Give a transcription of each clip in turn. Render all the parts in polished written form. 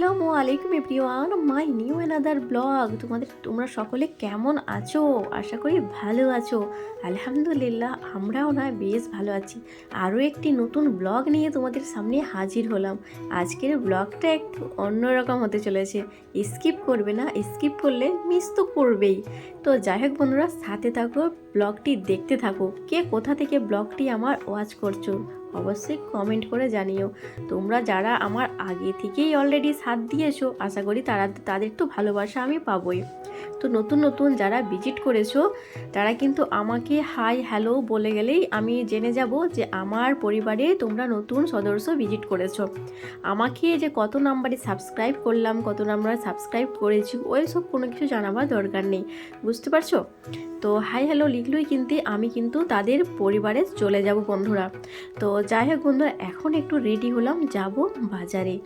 আসসালামু আলাইকুম everyone, my new another blog. তোমরা সকলে কেমন আছো? আশা করি ভালো আছো। আলহামদুলিল্লাহ, আমরাও না বেশ ভালো আছি। আরও একটি নতুন ব্লগ নিয়ে তোমাদের সামনে হাজির হলাম। আজকের ব্লগটা একটু অন্যরকম হতে চলেছে। স্কিপ করবে না, স্কিপ করলে মিস তো করবেই। তো যাই হোক বন্ধুরা, সাথে থাকো, ব্লগটি দেখতে থাকো। কে কোথা থেকে ব্লগটি আমার ওয়াচ করছো অবশ্যই কমেন্ট করে জানিও। তোমরা যারা আমার আগে থেকেই অলরেডি সাথ দিয়েছো, আশা করি তাদের তো ভালোবাসা আমি পাবোই। তো নতুন নতুন যারা ভিজিট করেছো তারা কিন্তু আমাকে হাই হ্যালো বলে গেলেই আমি জেনে যাব যে আমার পরিবারে তোমরা নতুন সদস্য ভিজিট করেছো। আমাকে যে কত নাম্বারে সাবস্ক্রাইব করলাম, কত নাম্বারে সাবস্ক্রাইব করেছি, ওই সব কোনো কিছু জানাবার দরকার নেই, বুঝতে পারছো? তো হাই হ্যালো লিখলেই কিন্তু আমি কিন্তু তাদের পরিবারে চলে যাব বন্ধুরা। তো যাই হোক বন্ধুরা, এখন একটু রেডি হলাম, যাব বাজারে।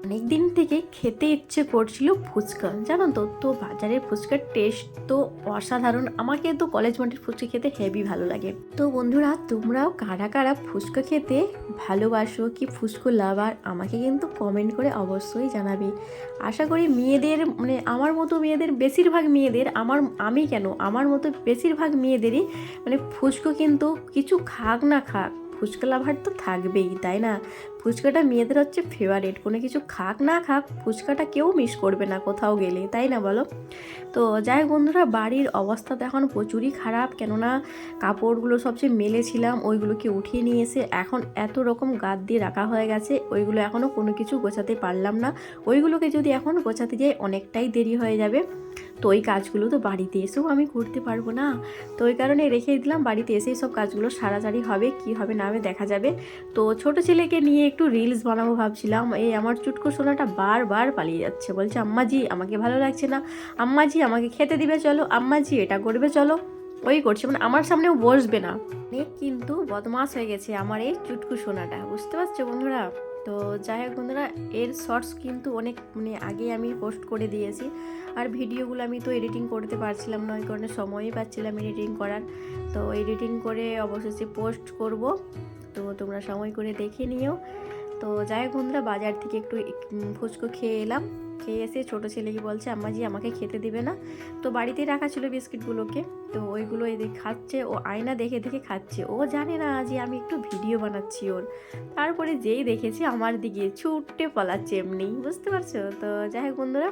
অনেক দিন থেকে খেতে ইচ্ছে করছিল ফুচকা, জানো তো। তো বাজারের ফুচকার টেস্ট তো অসাধারণ। আমাকে তো কলেজ মাঠের ফুচকা খেতে হেভি ভালো লাগে। তো বন্ধুরা, তোমরাও কারা কারা ফুচকা খেতে ভালোবাসো, কি ফুচকা লাভার, আমাকে কিন্তু কমেন্ট করে অবশ্যই জানাবে। আশা করি মেয়েদের, মানে আমার মতো মেয়েদের, বেশিরভাগ মেয়েদের, আমার মতো বেশিরভাগ মেয়েদেরই মানে ফুচকা কিন্তু কিছু খাক না খাক, ফুচকা লাভার তো থাকবেই, তাই না? ফুচকাটা মেয়েদের হচ্ছে ফেভারিট। কোনো কিছু খাক না খাক, ফুচকাটা কেউ মিস করবে না কোথাও গেলে, তাই না বলো? তো যাই হোক বন্ধুরা, বাড়ির অবস্থা তো এখন প্রচুরই খারাপ, কেননা কাপড়গুলো সবচেয়ে মেলেছিলাম, ওইগুলোকে উঠিয়ে নিয়ে এসে এখন এত রকম গাদ দিয়ে রাখা হয়ে গেছে, ওইগুলো এখনও কোনো কিছু গোছাতে পারলাম না। ওইগুলোকে যদি এখন গোছাতে যাই অনেকটাই দেরি হয়ে যাবে। তো ওই কাজগুলো তো বাড়িতে এসেও আমি করতে পারবো না, তো ওই কারণে রেখে দিলাম। বাড়িতে এসেই সব কাজগুলো সারাসারি হবে, কি হবে না হবে দেখা যাবে। তো ছোট ছেলেকে নিয়ে একটু রিলস বানাবো ভাবছিলাম। এই আমার চুটকো সোনাটা বারবার পালিয়ে যাচ্ছে, বলছে আম্মাজি আমাকে ভালো লাগছে না, আম্মাজি আমাকে খেতে দিবে চলো, আম্মাজি এটা করবে চলো। ওই করছে, মানে আমার সামনেও বসবে না। কিন্তু বদমাস হয়ে গেছে আমার এই চুটকু সোনাটা, বুঝতে পারছো বন্ধুরা? তো যাই হোক বন্ধুরা, এর শর্টস কিন্তু অনেক আগে আমি পোস্ট করে দিয়েছি। আর ভিডিওগুলো আমি তো এডিটিং করতে পারছিলাম না, ওই কারণে সময়ই পাচ্ছিলাম এডিটিং করার। তো এডিটিং করে অবশেষে পোস্ট করব, তো তোমরা সময় করে দেখে নিও। তো যাই হোক বন্ধুরা, বাজার থেকে একটু ফুচকো খেয়ে এলাম। খেয়ে এসে ছোটো ছেলেকে বলছে আম্মাজি আমাকে খেতে দিবে না। তো বাড়িতেই রাখা ছিল বিস্কিটগুলোকে, তো ওইগুলো এদিকে খাচ্ছে, ও আয়না দেখে দেখে খাচ্ছে। ও জানে না যে আমি একটু ভিডিও বানাচ্ছি ওর। তারপরে যেই দেখেছি আমার দিকে ছুটে পালাচ্ছে এমনি, বুঝতে পারছো? তো যাই হোক বন্ধুরা,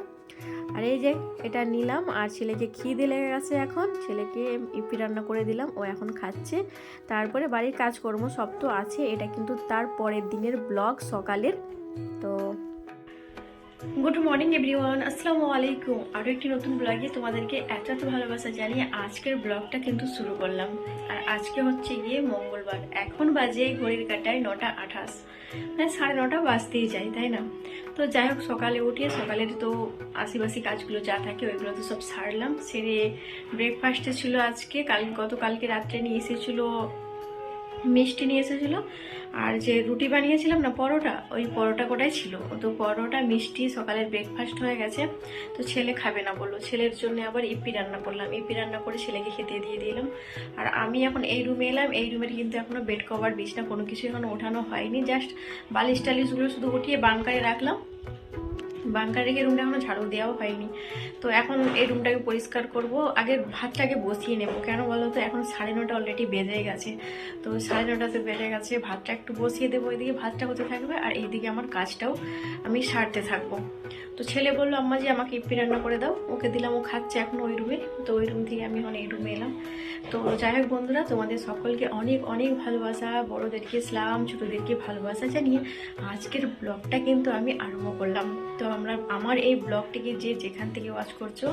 আর এই যে এটা নিলাম, আর ছেলেকে খিদে লেগে গেছে, এখন ছেলেকে ইপি রান্না করে দিলাম, ও এখন খাচ্ছে। তারপরে বাড়ির কাজকর্ম সব তো আছে, এটা কিন্তু তার পরের দিনের ব্লগ সকালের। তো গুড মর্নিং এভরিওয়ান, আসসালামু আলাইকুম। আরও একটি নতুন ব্লগে তোমাদেরকে এত এত ভালোবাসা জানিয়ে আজকের ব্লগটা কিন্তু শুরু করলাম। আর আজকে হচ্ছে গিয়ে মঙ্গলবার, এখন বাজে ঘড়ির কাঁটায় 9:28, মানে 9:30 বাজতেই যায়, তাই না? তো যাই হোক, সকালে উঠে সকালের তো আশিবাসি কাজগুলো যা থাকে ওইগুলো তো সব সারলাম। সেরে ব্রেকফাস্টে ছিল আজকে গতকালকে রাত্রে নিয়ে এসেছিলো মিষ্টি নিয়ে এসেছিলো, আর যে রুটি বানিয়েছিলাম না পরোটা, ওই পরোটা কোটাই ছিল। তো পরোটা মিষ্টি সকালের ব্রেকফাস্ট হয়ে গেছে। তো ছেলে খাবে না বললো, ছেলের জন্য আবার ইপি রান্না করলাম, ইপি রান্না করে ছেলেকে খেতে দিয়ে দিলাম। আর আমি এখন এই রুমে এলাম। এই রুমের কিন্তু এখনও বেড কভার বিছনা কোনো কিছু এখনো ওঠানো হয়নি, জাস্ট বালিশ টালিশগুলো শুধু উঠিয়ে বাঙ্কারে রাখলাম। বাঙ্কার রেখে রুমটা এখনো ঝাড়ু দেওয়াও হয়নি। তো এখন এই রুমটাকে পরিষ্কার করব। আগে ভাতটাকে বসিয়ে নেব, কেন বলো তো, এখন 9:30 অলরেডি বেজে গেছে। তো 9:30 বেজে গেছে, ভাতটা একটু বসিয়ে দেবো। এদিকে ভাতটা হতে থাকবে আর এইদিকে আমার কাজটাও আমি সারতে থাকবো। তো ছেলে বললো আম্মা যে আমাকে ইপি রান্না করে দাও, ওকে দিলাম, ও খাচ্ছে এখন ওই রুমে। তো ওই রুম থেকে আমি এখন এই রুমে এলাম। তো যাই হোক বন্ধুরা, তোমাদের সকলকে অনেক অনেক ভালোবাসা, বড়োদেরকে সালাম, ছোটোদেরকে ভালোবাসা জানিয়ে আজকের ব্লগটা কিন্তু আমি আরম্ভ করলাম। তো আমার এই ব্লগটিকে যে যেখান থেকে ওয়াচ করছো,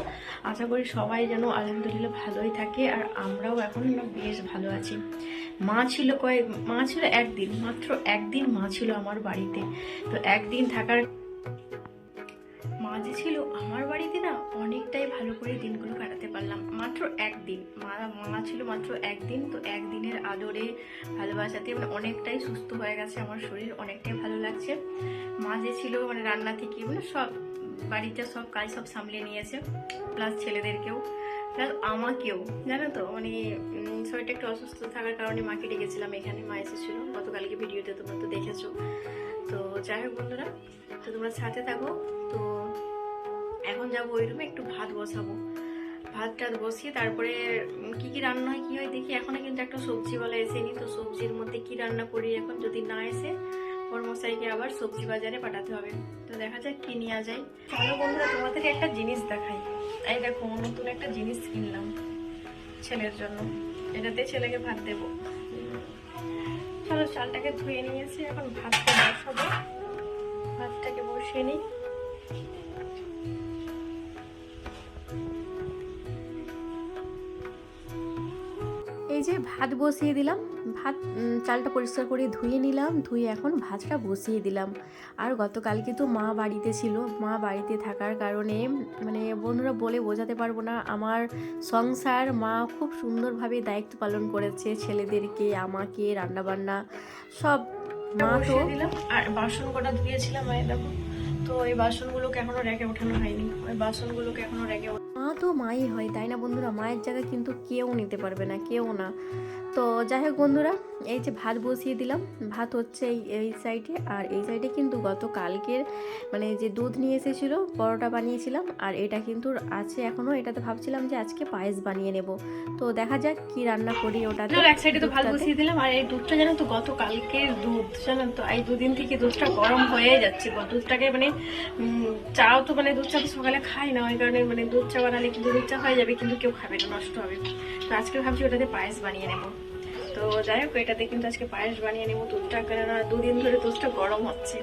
আশা করি সবাই যেন আলহামদুলিল্লাহ ভালোই থাকে, আর আমরাও এখন বেশ ভালো আছি। মা ছিল একদিন, মাত্র একদিন মা ছিল আমার বাড়িতে। তো একদিন থাকার মা যে ছিল আমার বাড়িতে না, অনেকটাই ভালো করে দিনগুলো কাটাতে পারলাম। মাত্র একদিন মা ছিল, মাত্র একদিন। তো একদিনের আদরে ভালোবাসাতে মানে অনেকটাই সুস্থ হয়ে গেছে আমার শরীর, অনেকটাই ভালো লাগছে। মা যে ছিল মানে রান্না থেকে মানে সব বাড়িতে সব কাজ সব সামলে নিয়েছে, প্লাস ছেলেদেরকেও, প্লাস আমাকেও, জানো তো। মানে শরীরটা একটু অসুস্থ থাকার কারণে মাকে ডেকেছিলাম এখানে, মা এসেছিলো গতকালকে, ভিডিওতে তোমরা তো দেখেছো। তো যাই হোক বন্ধুরা, তো তোমরা সাথে থাকো। তো এখন যাবো ওই রুমে, একটু ভাত বসাবো। ভাত টাত বসিয়ে তারপরে কি কি রান্না হয় কি হয় দেখি। এখনো কিন্তু একটা সবজিওয়ালা এসেনি, তো সবজির মধ্যে কি রান্না করি এখন। যদি না এসে ওর মশাইকে আবার সবজি বাজারে পাঠাতে হবে। তো দেখা যাক কি নেওয়া যায়। চলো বন্ধুরা, তোমাদেরকে একটা জিনিস দেখাই। এই দেখো, নতুন একটা জিনিস কিনলাম ছেলের জন্য। এটাতে ছেলেকে ভাত দেবো। চলো, চালটাকে ধুয়ে নিয়েছি, এখন ভাতটা বসাবো। ভাতটাকে বসিয়ে নিই। এই যে ভাত বসিয়ে দিলাম। ভাত চালটা পরিষ্কার করে ধুয়ে নিলাম, ধুয়ে এখন ভাতটা বসিয়ে দিলাম। আর গতকালকে তো মা বাড়িতে ছিল। মা বাড়িতে থাকার কারণে মানে বন্ধুরা বলে বোঝাতে পারবো না, আমার সংসার মা খুব সুন্দরভাবে দায়িত্ব পালন করেছে, ছেলেদেরকে, আমাকে, রান্নাবান্না সব মা তো দিলাম। আর বাসন কটা ধুয়েছিলাম, দেখো। তো এই বাসনগুলোকে এখনো রেখে ওঠানো হয়নি। ওই বাসনগুলোকে এখনো রেখে, মা তো মাই হয়, তাই না বন্ধুরা? মায়ের জায়গা কিন্তু কেউ নিতে পারবে না, কেউ না। তো যাই হোক বন্ধুরা, এই যে ভাত বসিয়ে দিলাম। ভাত হচ্ছে এই সাইডে, আর এই সাইডে কিন্তু গতকালকের মানে যে দুধ নিয়ে এসেছিলো, পরোটা বানিয়েছিলাম। আর এটা কিন্তু আছে এখনও। এটাতে ভাবছিলাম যে আজকে পায়েস বানিয়ে নেব। তো দেখা যাক কি রান্না করি ওটাতে। এক সাইডে তো ভাত বসিয়ে দিলাম। আর এই দুধটা জানো তো, গতকালকের দুধ জানো তো, এই দুদিন থেকে দুধটা গরম হয়ে যাচ্ছে। দুধটাকে মানে চাও তো, মানে দুধ চা তো সকালে খাই না, ওই কারণে মানে দুধ চা বানালে কিন্তু দুধ চা হয়ে যাবে, কিন্তু কেউ খাবে না, নষ্ট হবে। তো আজকে ভাবছি ওটাতে পায়েস বানিয়ে নেব। তো যাই হোক, এটাতে কিন্তু আজকে পায়েস বানিয়ে নেবো। দুধটা কেননা দুদিন ধরে দুধটা গরম হচ্ছে।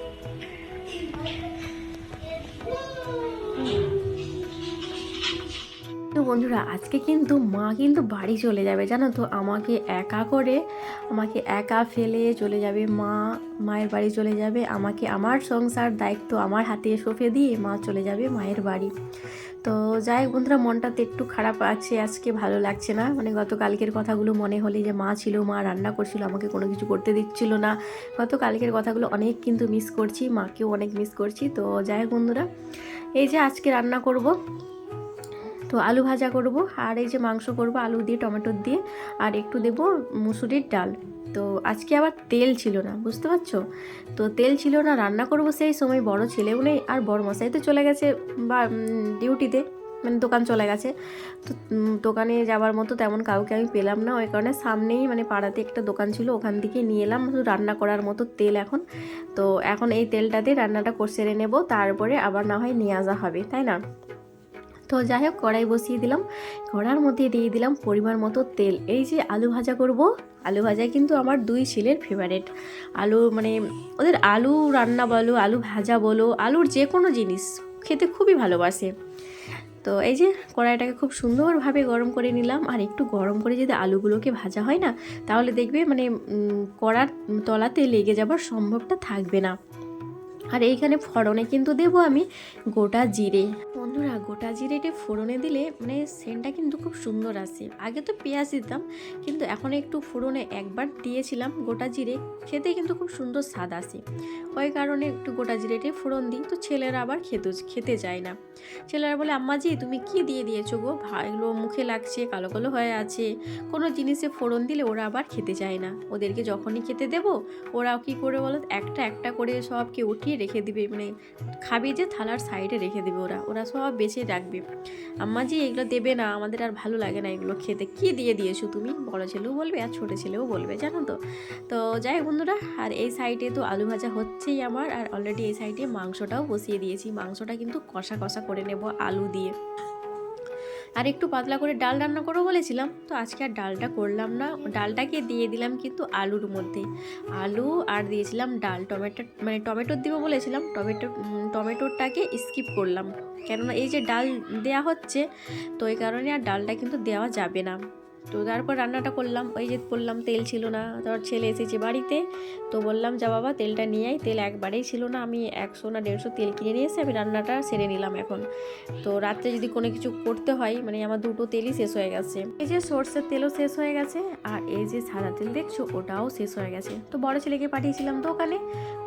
তো বন্ধুরা, আজকে কিন্তু মা কিন্তু বাড়ি চলে যাবে জানো তো। আমাকে একা ফেলে চলে যাবে মা। মায়ের বাড়ি চলে যাবে আমাকে, আমার সংসার দায়িত্ব আমার হাতে সঁপে দিয়ে মা চলে যাবে মায়ের বাড়ি। তো যাই হোক বন্ধুরা, মনটাতে একটু খারাপ আছে আজকে, ভালো লাগছে না। মানে গতকালকের কথাগুলো মনে হলে, যে মা ছিল, মা রান্না করছিল, আমাকে কোনো কিছু করতে দিচ্ছিল না। গতকালকের কথাগুলো অনেক কিন্তু মিস করছি, মাকেও অনেক মিস করছি। তো যাই হোক বন্ধুরা, এই যে আজকে রান্না করব, তো আলু ভাজা করব, আর এই যে মাংস করব আলু দিয়ে, টমেটো দিয়ে, আর একটু দেব মুসুরির ডাল। তো আজকে আবার তেল ছিল না, বুঝতে পারছো? তো তেল ছিল না, রান্না করব সেই সময় বড় ছেলেও নেই, আর বড় মশাই তো চলে গেছে বা ডিউটিতে, মানে দোকান চলে গেছে। তো দোকানে যাওয়ার মতো তেমন কাউকে আমি পেলাম না, ওই কারণে সামনেই মানে পাড়াতে একটা দোকান ছিল, ওখান থেকে নিয়ে এলাম শুধু রান্না করার মতো তেল এখন। তো এখন এই তেলটাতে রান্নাটা সেরে নেব, তারপরে আবার না হয় নিয়ে আসা হবে, তাই না? তো যাই হোক, কড়াই বসিয়ে দিলাম। কড়ার মধ্যে দিয়ে দিলাম পরিমাণ মতো তেল। এই যে আলু ভাজা করব, আলু ভাজা কিন্তু আমার দুই ছেলের ফেভারেট। আলু মানে ওদের আলু রান্না বলো, আলু ভাজা বলো, আলুর যে কোনো জিনিস খেতে খুবই ভালোবাসে। তো এই যে কড়াইটাকে খুব সুন্দরভাবে গরম করে নিলাম। আর একটু গরম করে যদি আলুগুলোকে ভাজা হয় না, তাহলে দেখবে মানে কড়ার তলাতে লেগে যাবার সম্ভবটা থাকবে না। আর এইখানে ফোড়নে কিন্তু দেবো আমি গোটা জিরে। বন্ধুরা, গোটা জিরেটা ফোড়নে দিলে মানে সেন্টটা কিন্তু খুব সুন্দর আসে। আগে তো পেঁয়াজ দিতাম, কিন্তু এখন একটু ফোড়নে একবার দিয়েছিলাম গোটা জিরে, খেতে কিন্তু খুব সুন্দর স্বাদ আসে। ওই কারণে একটু গোটা জিরেটাই ফোড়ন দিই। তো ছেলেরা আবার খেতে যায় না। ছেলেরা বলে, আম্মাজি তুমি কি দিয়ে দিয়েছো গো, এগুলো মুখে লাগছে, কালো কালো হয়ে আছে। কোনো জিনিসে ফোড়ন দিলে ওরা আবার খেতে চায় না। ওদেরকে যখনই খেতে দেবো, ওরাও কী করে বলো, একটা একটা করে সবকে উঠিয়ে রেখে দিবে, মানে খাবে যে থালার সাইডে রেখে দেবে। ওরা সব বেছে রাখবে। আম্মাজি এগুলো দেবে না, আমাদের আর ভালো লাগে না এগুলো খেতে, কি দিয়ে দিয়েছো তুমি? বড় ছেলেও বলবে আর ছোটো ছেলেও বলবে, জানো তো। তো যাই বন্ধুরা, আর এই সাইডে তো আলু ভাজা হচ্ছেই আমার, আর অলরেডি এই সাইডে মাংসটাও বসিয়ে দিয়েছি। মাংসটা কিন্তু কষা কষা করে নেব আলু দিয়ে। আর একটু পাতলা করে ডাল রান্না করবো বলেছিলাম, তো আজকে আর ডালটা করলাম না। ডালটাকে দিয়ে দিলাম কিন্তু আলুর মধ্যে। আলু আর দিয়েছিলাম ডাল, টমেটো দিব বলেছিলাম, টমেটোটাকে স্কিপ করলাম, কেননা এই যে ডাল দেয়া হচ্ছে, তো এই কারণে আর ডালটা কিন্তু দেওয়া যাবে না। তো তারপর রান্নাটা করলাম। ওই যে বললাম তেল ছিল না, তারপর ছেলে এসেছে বাড়িতে, তো বললাম যা বাবা তেলটা নিয়ে আয়। তেল একবারেই ছিল না, আমি 100 না 150 তেল কিনে নিয়ে এসে আমি রান্নাটা সেরে নিলাম এখন। তো রাত্রে যদি কোনো কিছু করতে হয়, মানে আমার দুটো তেলই শেষ হয়ে গেছে। এই যে সর্ষের তেলও শেষ হয়ে গেছে, আর এই যে সাদা তেল দেখছো ওটাও শেষ হয়ে গেছে। তো বড় ছেলেকে পাঠিয়েছিলাম দোকানে,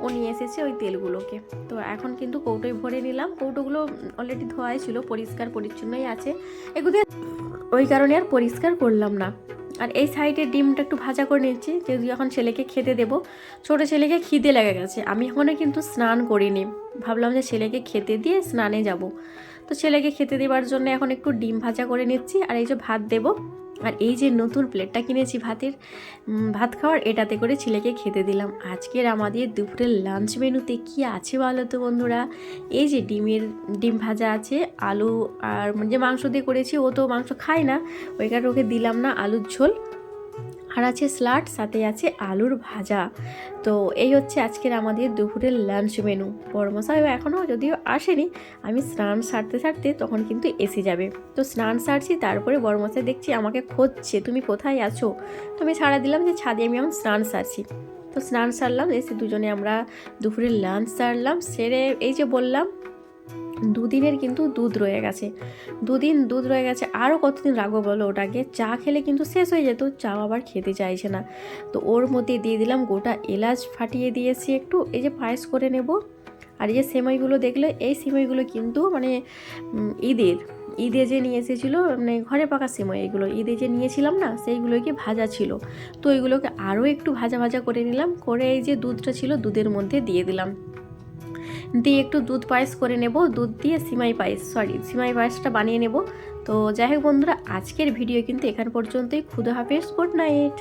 ও নিয়ে এসেছে ওই তেলগুলোকে। তো এখন কিন্তু কৌটোয় ভরে নিলাম। কৌটোগুলো অলরেডি ধোয়াই ছিল, পরিষ্কার পরিচ্ছন্নই আছে, এগুলো ওই কারণে আর পরিষ্কার করলাম না। আর এই সাইডে ডিমটা একটু ভাজা করে নিচ্ছি, যেহেতু এখন ছেলেকে খেতে দেবো। ছোটো ছেলেকে খিদে লেগে গেছে, আমি এখনও কিন্তু স্নান করিনি, ভাবলাম যে ছেলেকে খেতে দিয়ে স্নানে যাব। তো ছেলেকে খেতে দেওয়ার জন্য এখন একটু ডিম ভাজা করে নিচ্ছি, আর এই যে ভাত দেবো। আর এই যে নতুন প্লেটটা কিনেছি ভাত খাওয়ার, এটাতে করে ছেলেকে খেতে দিলাম। আজকের আমাদের দুপুরের লাঞ্চ মেনুতে কি আছে বলো তো বন্ধুরা? এই যে ডিম ভাজা আছে, আলু, আর যে মাংস দিয়ে করেছি, ও তো মাংস খায় না, ওই কারণে ওকে দিলাম না, আলুর ঝোল, আর আছে স্যালাড, সাথে আছে আলুর ভাজা। তো এই হচ্ছে আজকের আমাদের দুপুরের লাঞ্চ মেনু। বড়মশাইও এখনও যদিও আসেনি, আমি স্নান সারতে তখন কিন্তু এসে যাবে। তো স্নান সারছি, তারপরে বড়মশাই দেখছি আমাকে খুঁজছে, তুমি কোথায় আছো? তো আমি সাড়া দিলাম যে ছাদে আমি এখন স্নান সারছি। তো স্নান সারলাম, এসে দুজনে আমরা দুপুরের লাঞ্চ সারলাম। সেরে এই যে বললাম, দুদিনের কিন্তু দুধ রয়ে গেছে, দুধ রয়ে গেছে, আরও কতদিন রাখবো বলো ওটাকে? চা খেলে কিন্তু শেষ হয়ে যেত, চা আবার খেতে চাইছে না। তো ওর মধ্যে দিয়ে দিলাম গোটা এলাচ ফাটিয়ে দিয়েছি একটু, এই যে পায়েস করে নেব। আর এই যে সেমাইগুলো দেখলে, এই সেমাইগুলো কিন্তু মানে ঈদে যে নিয়ে এসেছিলো, মানে ঘরে পাকা সেমাই, এগুলো ঈদে যে নিয়েছিলাম না, সেইগুলোকে ভাজা ছিল। তো এইগুলোকে আরও একটু ভাজা করে নিলাম, করে এই যে দুধটা ছিল দুধের মধ্যে দিয়ে দিলাম, দিয়ে একটু দুধ পায়েস করে নেব, দুধ দিয়ে সিমাই পায়েসটা বানিয়ে নেব। তো যাই হোক বন্ধুরা, আজকের ভিডিও কিন্তু এখান পর্যন্তই। খুদা হাফেজ, গুড নাইট।